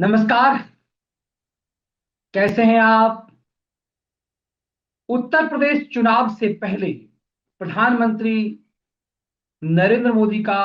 नमस्कार। कैसे हैं आप? उत्तर प्रदेश चुनाव से पहले प्रधानमंत्री नरेंद्र मोदी का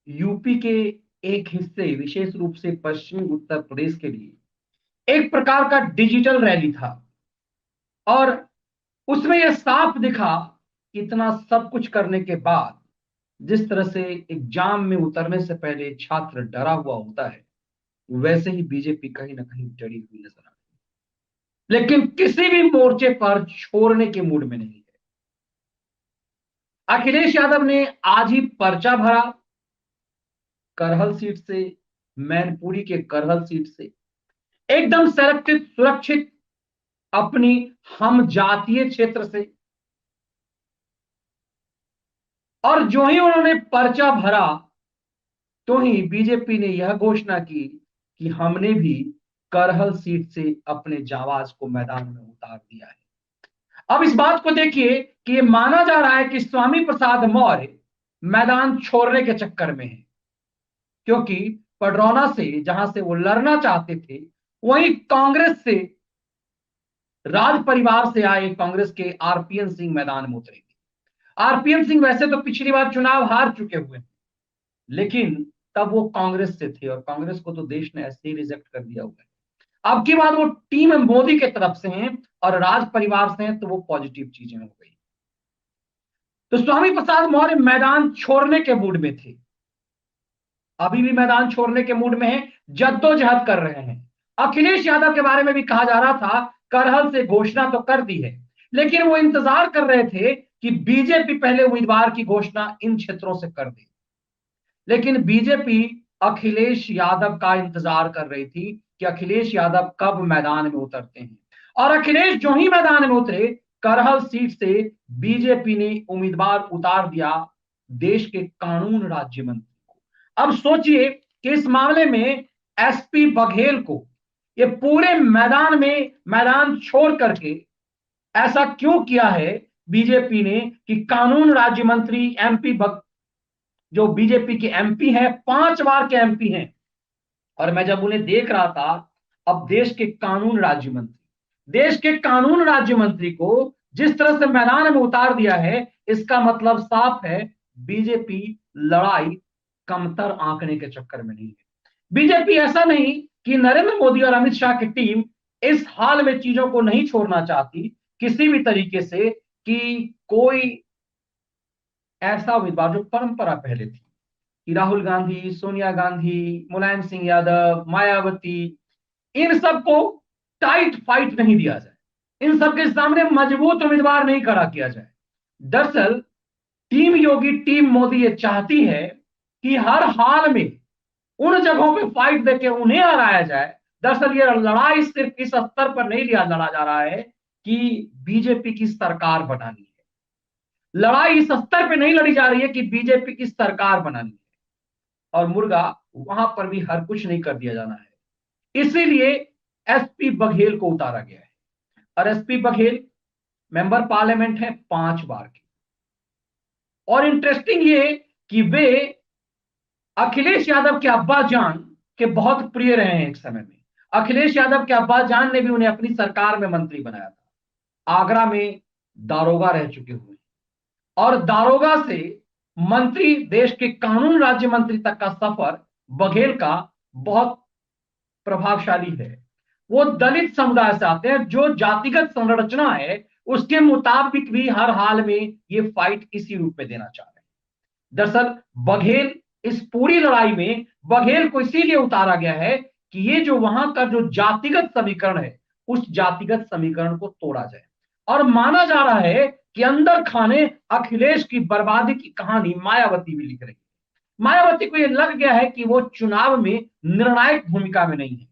यूपी के एक हिस्से, विशेष रूप से पश्चिमी उत्तर प्रदेश के लिए एक प्रकार का डिजिटल रैली था। और उसमें यह साफ दिखा कि इतना सब कुछ करने के बाद जिस तरह से एग्जाम में उतरने से पहले छात्र डरा हुआ होता है, वैसे ही बीजेपी कहीं ना कहीं डरी हुई नजर आ रही है, लेकिन किसी भी मोर्चे पर छोड़ने के मूड में नहीं है। अखिलेश यादव ने आज ही पर्चा भरा करहल सीट से, मैनपुरी के करहल सीट से, एकदम सुरक्षित सुरक्षित अपनी हम जातीय क्षेत्र से। और जो ही उन्होंने पर्चा भरा तो ही बीजेपी ने यह घोषणा की कि हमने भी करहल सीट से अपने जाबाज को मैदान में उतार दिया है। अब इस बात को देखिए कि यह माना जा रहा है कि स्वामी प्रसाद मौर्य मैदान छोड़ने के चक्कर में है, क्योंकि पडरौना से जहां से वो लड़ना चाहते थे, वहीं कांग्रेस से, राज परिवार से आए कांग्रेस के आरपीएन सिंह मैदान में उतरे थे। आरपीएन सिंह वैसे तो पिछली बार चुनाव हार चुके हुए हैं, लेकिन तब वो कांग्रेस से थे और कांग्रेस को तो देश ने ऐसे ही रिजेक्ट कर दिया हुआ है। अब की बात वो टीम मोदी के तरफ से हैं और राज परिवार से हैं, तो वो पॉजिटिव चीजें हो गई। तो स्वामी प्रसाद मौर्य मैदान छोड़ने के मूड में थे, अभी भी मैदान छोड़ने के मूड में हैं, जद्दोजहद कर रहे हैं। अखिलेश यादव के बारे में भी कहा जा रहा था करहल से घोषणा तो कर दी है, लेकिन वो इंतजार कर रहे थे कि बीजेपी पहले उम्मीदवार की घोषणा इन क्षेत्रों से कर दे। लेकिन बीजेपी अखिलेश यादव का इंतजार कर रही थी कि अखिलेश यादव कब मैदान में उतरते हैं। और अखिलेश जो ही मैदान में उतरे, करहल सीट से बीजेपी ने उम्मीदवार उतार दिया, देश के कानून राज्य मंत्री को। अब सोचिए कि इस मामले में एसपी बघेल को ये पूरे मैदान में मैदान छोड़ करके ऐसा क्यों किया है बीजेपी ने कि कानून राज्य मंत्री जो बीजेपी के एमपी हैं, 5 बार के एमपी हैं। और मैं जब उन्हें देख रहा था, अब देश के कानून राज्य मंत्री को जिस तरह से मैदान में उतार दिया है, इसका मतलब साफ है बीजेपी लड़ाई कमतर आंकने के चक्कर में नहीं है। बीजेपी ऐसा नहीं कि नरेंद्र मोदी और अमित शाह की टीम इस हाल में चीजों को नहीं छोड़ना चाहती किसी भी तरीके से, कि कोई ऐसा उम्मीदवार जो परंपरा पहले थी कि राहुल गांधी, सोनिया गांधी, मुलायम सिंह यादव, मायावती, इन सबको टाइट फाइट नहीं दिया जाए, इन सबके सामने मजबूत उम्मीदवार नहीं खड़ा किया जाए। दरअसल टीम योगी, टीम मोदी ये चाहती है कि हर हाल में उन जगहों पे फाइट देके उन्हें हराया जाए। दरअसल ये लड़ाई सिर्फ इस स्तर पर नहीं लड़ा जा रहा है कि बीजेपी की सरकार बनानी है, लड़ाई इस स्तर पे नहीं लड़ी जा रही है कि बीजेपी की सरकार बनानी है, और मुर्गा वहां पर भी हर कुछ नहीं कर दिया जाना है। इसीलिए एसपी बघेल को उतारा गया है। और एसपी बघेल मेंबर पार्लियामेंट है 5 बार के। और इंटरेस्टिंग ये कि वे अखिलेश यादव के अब्बा जान के बहुत प्रिय रहे हैं एक समय में। अखिलेश यादव के अब्बा जान ने भी उन्हें अपनी सरकार में मंत्री बनाया था। आगरा में दारोगा रह चुके हुए, और दारोगा से मंत्री, देश के कानून राज्य मंत्री तक का सफर बघेल का बहुत प्रभावशाली है। वो दलित समुदाय से आते हैं, जो जातिगत संरचना है उसके मुताबिक भी हर हाल में ये फाइट इसी रूप में देना चाह रहे हैं। दरअसल बघेल, इस पूरी लड़ाई में बघेल को इसीलिए उतारा गया है कि ये जो वहां का जो जातिगत समीकरण है, उस जातिगत समीकरण को तोड़ा जाए। और माना जा रहा है कि अंदर खाने अखिलेश की बर्बादी की कहानी मायावती भी लिख रही है। मायावती को यह लग गया है कि वो चुनाव में निर्णायक भूमिका में नहीं है,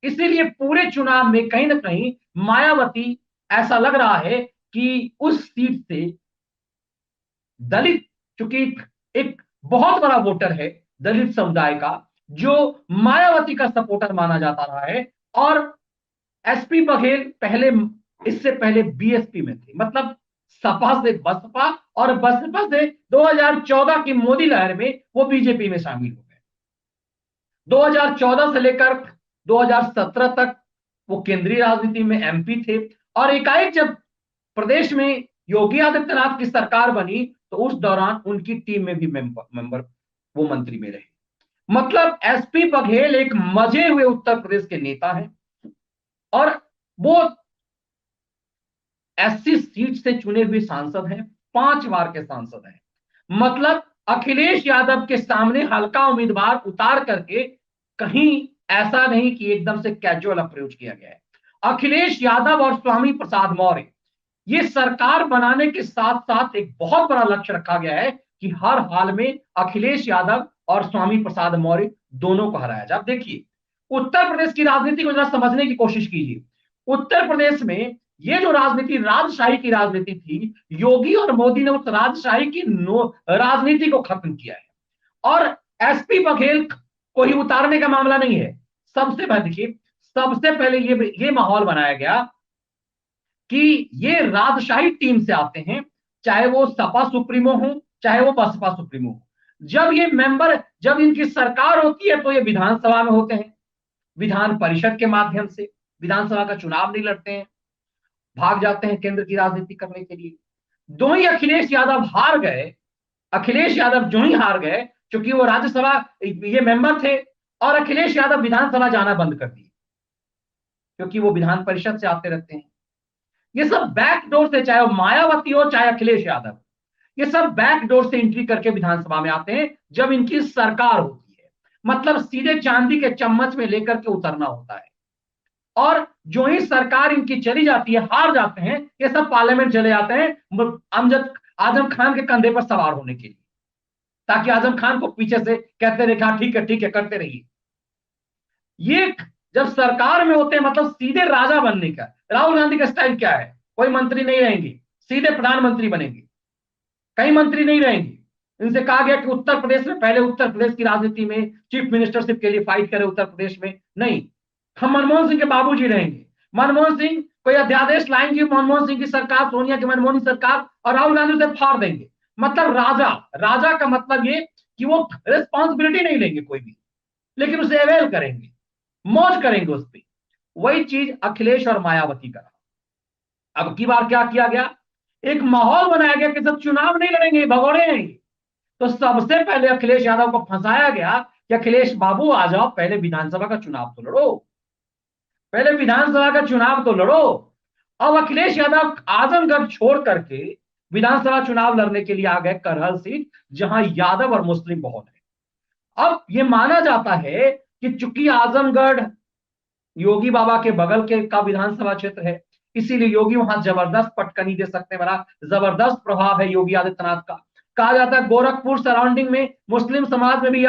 इसीलिए पूरे चुनाव में कहीं ना कहीं मायावती, ऐसा लग रहा है कि उस सीट से दलित, चूंकि एक बहुत बड़ा वोटर है दलित समुदाय का, जो मायावती का सपोर्टर माना जाता रहा है। और एसपी बघेल पहले, इससे पहले बीएसपी में थे, मतलब सपा से बसपा, और बसपा से 2014 की मोदी लहर में वो बीजेपी में शामिल हो गए। 2014 से लेकर 2017 तक वो केंद्रीय राजनीति में एमपी थे, और एकाएक जब प्रदेश में योगी आदित्यनाथ की सरकार बनी तो उस दौरान उनकी टीम में भी मेंबर वो मंत्री में रहे। मतलब एसपी बघेल एक मजे हुए उत्तर प्रदेश के नेता हैं, और वो 80 सीट से चुने हुए सांसद हैं, 5 बार के सांसद हैं। मतलब अखिलेश यादव के सामने हल्का उम्मीदवार उतार करके कहीं ऐसा नहीं कि एकदम से कैजुअल अप्रोच किया गया है। अखिलेश यादव और स्वामी प्रसाद मौर्य, ये सरकार बनाने के साथ साथ एक बहुत बड़ा लक्ष्य रखा गया है कि हर हाल में अखिलेश यादव और स्वामी प्रसाद मौर्य दोनों को हराया जाए। अब देखिए, उत्तर प्रदेश की राजनीति को जरा समझने की कोशिश कीजिए। उत्तर प्रदेश में ये जो राजनीति, राजशाही की राजनीति थी, योगी और मोदी ने उस राजशाही की राजनीति को खत्म किया है। और एसपी बघेल को ही उतारने का मामला नहीं है। सबसे पहले देखिए, सबसे पहले ये माहौल बनाया गया कि ये राजशाही टीम से आते हैं, चाहे वो सपा सुप्रीमो हो चाहे वो बसपा सुप्रीमो हो। जब ये मेंबर, जब इनकी सरकार होती है तो ये विधानसभा में होते हैं, विधान परिषद के माध्यम से विधानसभा का चुनाव नहीं लड़ते हैं, भाग जाते हैं केंद्र की राजनीति करने के लिए। दो ही अखिलेश यादव हार गए, अखिलेश यादव जो ही हार गए, क्योंकि वो राज्यसभा ये मेंबर थे, और अखिलेश यादव विधानसभा जाना बंद कर दिए क्योंकि वो विधान परिषद से आते रहते हैं। ये सब बैकडोर से, चाहे वो मायावती हो चाहे अखिलेश यादव, ये सब बैकडोर से एंट्री करके विधानसभा में आते हैं जब इनकी सरकार होती है। मतलब सीधे चांदी के चम्मच में लेकर के उतरना होता है। और जो ही सरकार इनकी चली जाती है, हार जाते हैं, ये सब पार्लियामेंट चले जाते हैं अमजद आजम खान के कंधे पर सवार होने के लिए, ताकि आजम खान को पीछे से कहते रहे हाँ ठीक है करते रहिए। ये जब सरकार में होते हैं मतलब सीधे राजा बनने का। राहुल गांधी का स्टाइल क्या है? कोई मंत्री नहीं रहेंगे, सीधे प्रधानमंत्री बनेंगे, कई मंत्री नहीं रहेंगे। इनसे कहा गया कि उत्तर प्रदेश में, पहले उत्तर प्रदेश की राजनीति में चीफ मिनिस्टरशिप के लिए फाइट करें उत्तर प्रदेश में, नहीं, हम मनमोहन सिंह के बाबूजी रहेंगे। मनमोहन सिंह कोई अध्यादेश लाएंगे, मनमोहन सिंह की सरकार, सोनिया की मनमोहन सरकार, और राहुल गांधी उसे फाड़ देंगे। मतलब राजा, राजा का मतलब ये कि वो रिस्पॉन्सिबिलिटी नहीं लेंगे कोई भी, लेकिन उसे अवेल करेंगे, मौज करेंगे उस पर। वही चीज अखिलेश और मायावती का रहा। अब की बार क्या किया गया? एक माहौल बनाया गया कि सब चुनाव नहीं लड़ेंगे, भगोड़े हैं। तो सबसे पहले अखिलेश यादव को फंसाया गया कि अखिलेश बाबू आ जाओ, पहले विधानसभा का चुनाव तो लड़ो, पहले विधानसभा का चुनाव तो लड़ो। अब अखिलेश यादव आजमगढ़ छोड़ करके विधानसभा चुनाव लड़ने के लिए आ गए करहल सीट, जहां यादव और मुस्लिम बहुत है। अब यह माना जाता है कि चूंकि आजमगढ़ योगी बाबा के बगल के का विधानसभा क्षेत्र है, इसीलिए योगी वहां जबरदस्त पटकनी दे सकते हैं, बड़ा जबरदस्त प्रभाव है योगी आदित्यनाथ का। कहा जाता है गोरखपुर सराउंडिंग में मुस्लिम समाज में भी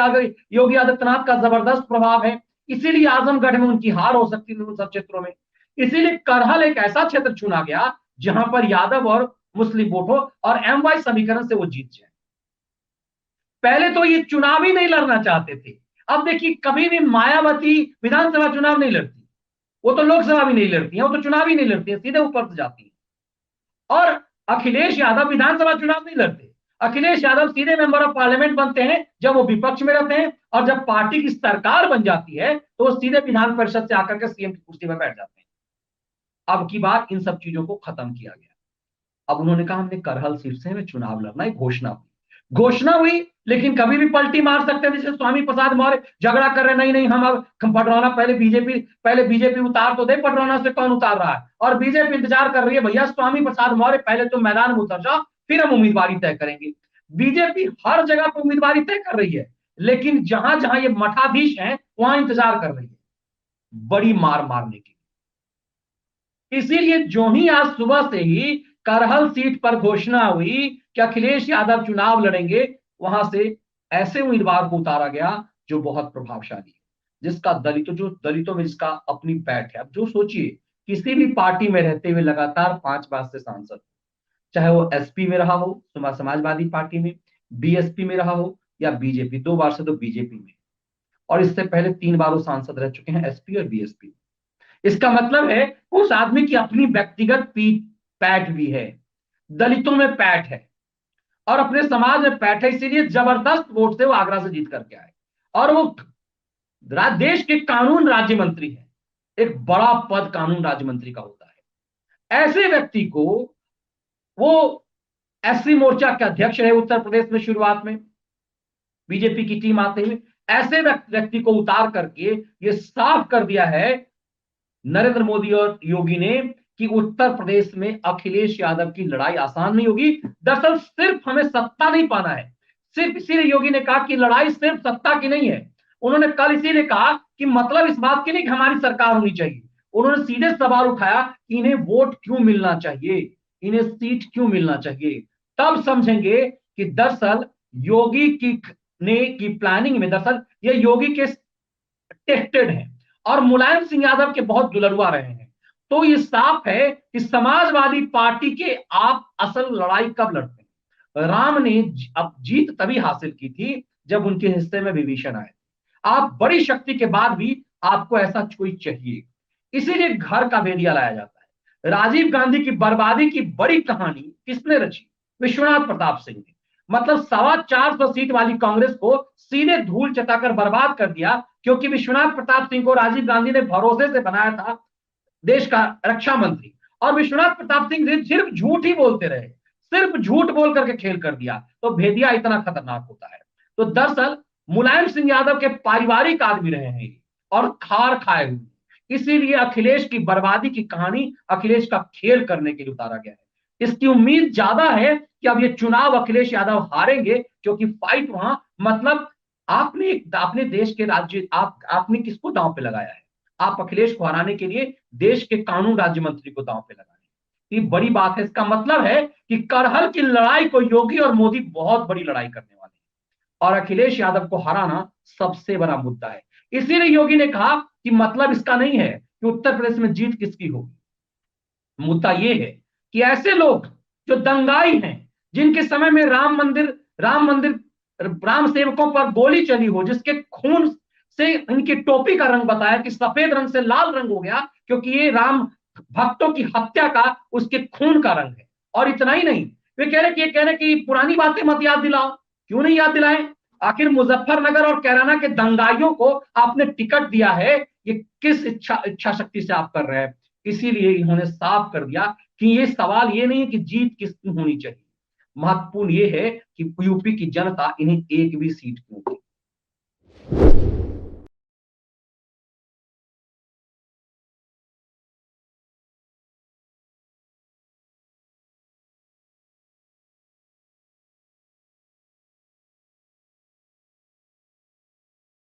योगी आदित्यनाथ का जबरदस्त प्रभाव है, इसीलिए आजमगढ़ में उनकी हार हो सकती है उन सब क्षेत्रों में। इसीलिए करहल एक ऐसा क्षेत्र चुना गया जहां पर यादव और मुस्लिम वोट हो और एमवाई समीकरण से वो जीत जाए। पहले तो ये चुनाव ही नहीं लड़ना चाहते थे। अब देखिए, कभी भी मायावती विधानसभा चुनाव नहीं लड़ती, वो तो लोकसभा भी नहीं लड़ती है, वो तो चुनाव ही नहीं लड़ती है, सीधे ऊपर से जाती है। और अखिलेश यादव विधानसभा चुनाव नहीं लड़ते, अखिलेश यादव सीधे मेंबर ऑफ पार्लियामेंट बनते हैं जब वो विपक्ष में रहते हैं, और जब पार्टी की सरकार बन जाती है तो वो सीधे विधान परिषद से आकर के सीएम की कुर्सी पर बैठ जाते हैं। अब की बार इन सब चीजों को खत्म किया गया। अब उन्होंने कहा हमने करहल सीट से हमें चुनाव लड़ना है, घोषणा हुई, लेकिन कभी भी पलटी मार सकते हैं। जैसे स्वामी प्रसाद मौर्य झगड़ा कर रहे, नहीं नहीं हम अब पटरौना, पहले बीजेपी उतार तो दे, पटरौना से कौन उतार रहा है, और बीजेपी इंतजार कर रही है, भैया स्वामी प्रसाद मौर्य पहले तो मैदान में उतर जाओ, फिर हम उम्मीदवारी तय करेंगे। बीजेपी हर जगह पर उम्मीदवारी तय कर रही है, लेकिन जहां जहां ये मठाधीश हैं वहां इंतजार कर रही है बड़ी मार मारने की। इसीलिए जो ही आज सुबह से ही करहल सीट पर घोषणा हुई कि अखिलेश यादव चुनाव लड़ेंगे, वहां से ऐसे उम्मीदवार को उतारा गया जो बहुत प्रभावशाली है, जिसका दलितों में जिसका अपनी बैठ है। अब जो सोचिए, किसी भी पार्टी में रहते हुए लगातार 5 बार से सांसद, चाहे वो एसपी में रहा हो, समाजवादी पार्टी में, बीएसपी में रहा हो, या बीजेपी, 2 बार से तो बीजेपी में, और इससे पहले 3 बार वो सांसद रह चुके हैं एसपी और बीएसपी। इसका मतलब है उस आदमी की अपनी व्यक्तिगत पैठ भी है, दलितों में पैठ है और अपने समाज में पैठ है, इसीलिए जबरदस्त वोट से वो आगरा से जीत करके आए। और वो देश के कानून राज्य मंत्री है, एक बड़ा पद कानून राज्य मंत्री का होता है। ऐसे व्यक्ति को, वो एससी मोर्चा के अध्यक्ष रहे उत्तर प्रदेश में शुरुआत में बीजेपी की टीम आते हुए, ऐसे व्यक्ति को उतार करके ये साफ कर दिया है नरेंद्र मोदी और योगी ने कि उत्तर प्रदेश में अखिलेश यादव की लड़ाई आसान नहीं होगी। दरअसल सिर्फ हमें सत्ता नहीं पाना है, सिर्फ इसीलिए योगी ने कहा कि लड़ाई सिर्फ सत्ता की नहीं है। उन्होंने कल इसीलिए कहा कि मतलब इस बात की नहीं कि हमारी सरकार होनी चाहिए, उन्होंने सीधे सवाल उठाया कि इन्हें वोट क्यों मिलना चाहिए, इन्हें सीट क्यों मिलना चाहिए। तब समझेंगे कि दरअसल योगी की प्लानिंग में दरअसल ये योगी के टेस्टेड हैं और मुलायम सिंह यादव के बहुत दुलड़ुआ रहे हैं। तो ये साफ है कि समाजवादी पार्टी के आप असल लड़ाई कब लड़ते हैं। राम ने अब जीत तभी हासिल की थी जब उनके हिस्से में विभीषण आए। आप बड़ी शक्ति के बाद भी आपको ऐसा कोई चाहिए, इसीलिए घर का भेदिया लाया जाता है। राजीव गांधी की बर्बादी की बड़ी कहानी किसने रची? विश्वनाथ प्रताप सिंह ने। मतलब 425 सीट वाली कांग्रेस को सीधे धूल चटाकर बर्बाद कर दिया, क्योंकि विश्वनाथ प्रताप सिंह को राजीव गांधी ने भरोसे से बनाया था देश का रक्षा मंत्री, और विश्वनाथ प्रताप सिंह सिर्फ झूठ ही बोलते रहे, सिर्फ झूठ बोल करके खेल कर दिया। तो भेदिया इतना खतरनाक होता है। तो दरअसल मुलायम सिंह यादव के पारिवारिक आदमी रहे हैं और खार खाए हुए, इसीलिए अखिलेश की बर्बादी की कहानी अखिलेश का खेल करने के लिए उतारा गया है। इसकी उम्मीद ज्यादा है कि अब ये चुनाव अखिलेश यादव हारेंगे, क्योंकि फाइट वहां, मतलब आपने अपने देश के राज्य, आपने किसको दांव पे लगाया है? आप अखिलेश को हराने के लिए देश के कानून राज्य मंत्री को दांव पे लगाए। ये बड़ी बात है। इसका मतलब है कि करहल की लड़ाई को योगी और मोदी बहुत बड़ी लड़ाई करने वाले हैं और अखिलेश यादव को हराना सबसे बड़ा मुद्दा है। इसीलिए योगी ने कहा कि मतलब इसका नहीं है कि उत्तर प्रदेश में जीत किसकी होगी, मुद्दा यह है कि ऐसे लोग जो दंगाई हैं, जिनके समय में राम मंदिर राम सेवकों पर गोली चली हो, जिसके खून से इनकी टोपी का रंग बताया कि सफेद रंग से लाल रंग हो गया, क्योंकि ये राम भक्तों की हत्या का उसके खून का रंग है। और इतना ही नहीं, वे कह रहे कि पुरानी बातें मत याद दिलाओ। क्यों नहीं याद दिलाएं? आखिर मुजफ्फरनगर और कैराना के दंगाइयों को आपने टिकट दिया है, ये किस इच्छा शक्ति से आप कर रहे हैं? इसीलिए इन्होंने साफ कर दिया कि ये सवाल ये नहीं है कि जीत किसकी होनी चाहिए, महत्वपूर्ण ये है कि यूपी की जनता इन्हें एक भी सीट क्यों दी।